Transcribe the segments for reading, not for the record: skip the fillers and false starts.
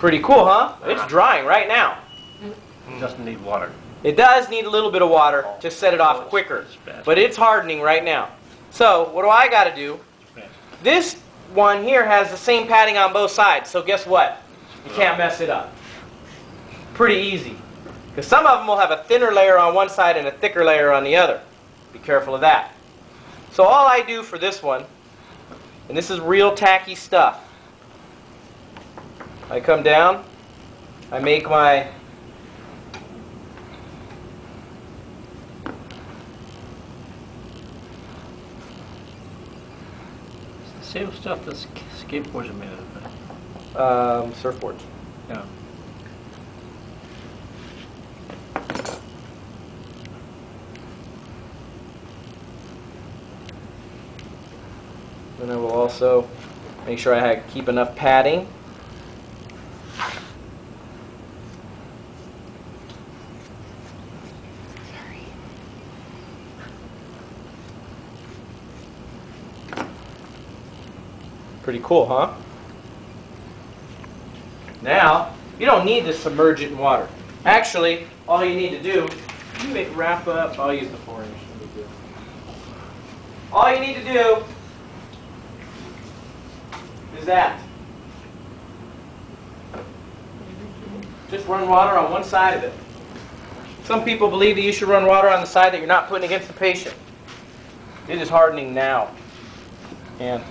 Pretty cool, huh? It's drying right now. It doesn't need water. It does need a little bit of water to set it off quicker, but it's hardening right now. So what do I got to do? This one here has the same padding on both sides, so guess what? You can't mess it up. Pretty easy. Because some of them will have a thinner layer on one side and a thicker layer on the other. Be careful of that. So all I do for this one, and this is real tacky stuff, I come down, I make my Same stuff that skateboards are made of. surfboards. Yeah. And I will also make sure I keep enough padding. Pretty cool, huh? Now, you don't need to submerge it in water. Actually, all you need to do, wrap up, I'll use the 4-inch. All you need to do is that. Just run water on one side of it. Some people believe that you should run water on the side that you're not putting against the patient. It is hardening now. And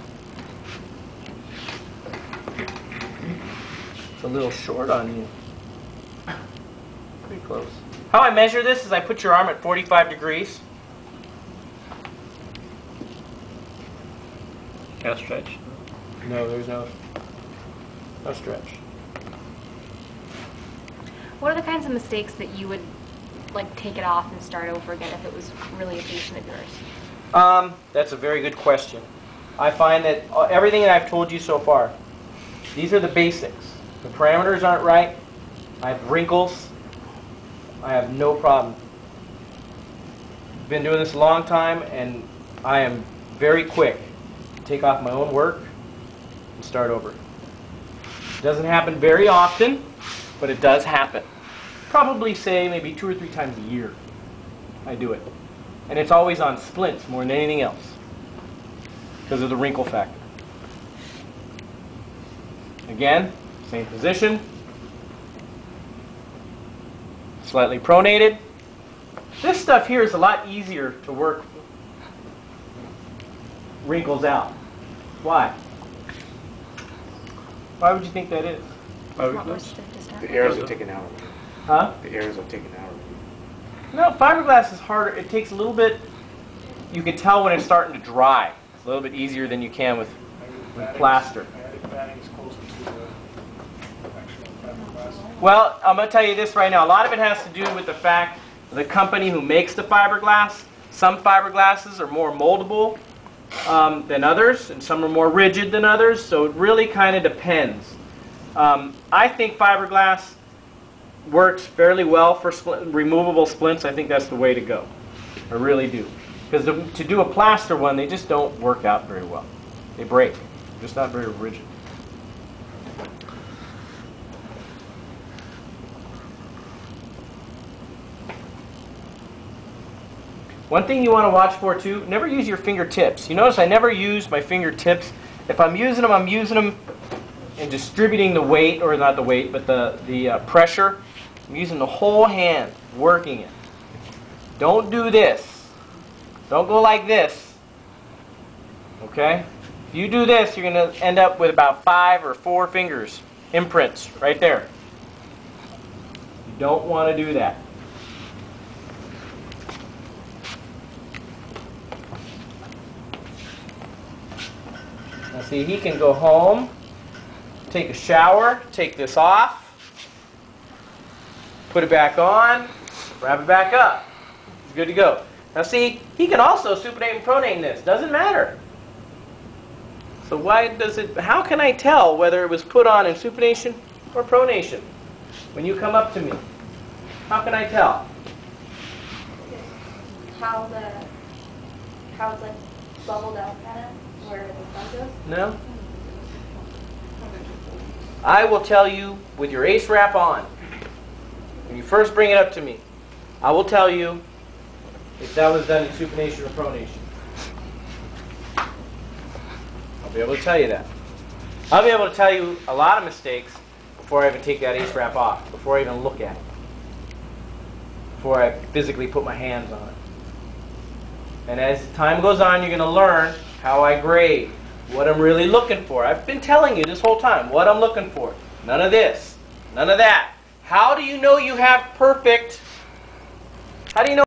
it's a little short on you. Pretty close. How I measure this is I put your arm at 45 degrees. Calf stretch. No, there's no stretch. What are the kinds of mistakes that you would like take it off and start over again if it was really a patient of yours? That's a very good question. I find that everything that I've told you so far, these are the basics. The parameters aren't right. I have wrinkles. I have no problem. Been doing this a long time, and I am very quick to take off my own work and start over. It doesn't happen very often, but it does happen. Probably say maybe 2 or 3 times a year I do it. And it's always on splints more than anything else because of the wrinkle factor. Again, same position. Slightly pronated. This stuff here is a lot easier to work wrinkles out. Why? Why would you think that is? The arrows are taken out of it. Huh? The arrows are taken out of it. No, fiberglass is harder. It takes a little bit. You can tell when it's starting to dry. It's a little bit easier than you can with plaster. Well, I'm going to tell you this right now. A lot of it has to do with the fact of the company who makes the fiberglass. Some fiberglasses are more moldable than others, and some are more rigid than others, so it really kind of depends. I think fiberglass works fairly well for removable splints. I think that's the way to go. I really do. Because to do a plaster one, they just don't work out very well. They break. They're just not very rigid. One thing you want to watch for too, never use your fingertips. You notice I never use my fingertips. If I'm using them and distributing the weight, or not the weight, but the pressure. I'm using the whole hand, working it. Don't do this. Don't go like this. Okay? If you do this, you're going to end up with about 5 or 4 fingers, imprints, right there. You don't want to do that. Now see, he can go home, take a shower, take this off, put it back on, wrap it back up. It's good to go. Now see, he can also supinate and pronate this. Doesn't matter. So why does it, how can I tell whether it was put on in supination or pronation? When you come up to me, how can I tell? How it's like bubbled out kind of, where the sun goes? No? I will tell you with your ace wrap on, when you first bring it up to me, I will tell you if that was done in supination or pronation. I'll be able to tell you that. I'll be able to tell you a lot of mistakes before I even take that ace wrap off, before I even look at it, before I physically put my hands on it. And as time goes on, you're going to learn how I grade, what I'm really looking for. I've been telling you this whole time what I'm looking for. None of this, none of that. How do you know you have perfect? How do you know